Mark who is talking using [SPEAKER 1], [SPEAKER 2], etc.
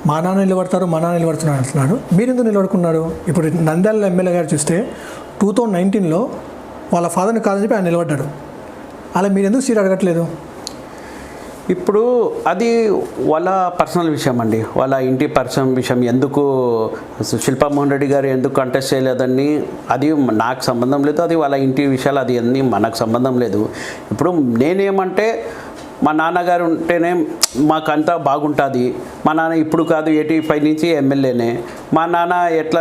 [SPEAKER 1] మా నాన్న నిలబడతారు మా నాన్న నిలబడుతున్నారు అంటున్నాడు. మీరు ఎందుకు నిలబడుకున్నారు? ఇప్పుడు నంద్యాల ఎమ్మెల్యే గారు చూస్తే 2019లో వాళ్ళ ఫాదర్ని కాదని చెప్పి ఆయన నిలబడ్డాడు. అలా మీరు ఎందుకు సీట్ అడగట్లేదు?
[SPEAKER 2] ఇప్పుడు అది వాళ్ళ పర్సనల్ విషయం అండి, వాళ్ళ ఇంటి పర్సనల్ విషయం. ఎందుకు శిల్పామోహన్ రెడ్డి గారు ఎందుకు కంటెస్ట్ చేయలేదని అది నాకు సంబంధం లేదు. అది వాళ్ళ ఇంటి విషయాలు, అది అన్నీ మనకు సంబంధం లేదు. ఇప్పుడు నేనేమంటే మా నాన్నగారు ఉంటేనే మాకంతా బాగుంటుంది. మా నాన్న ఇప్పుడు కాదు 85 నుంచి ఎమ్మెల్యేనే. మా నాన్న ఎట్లా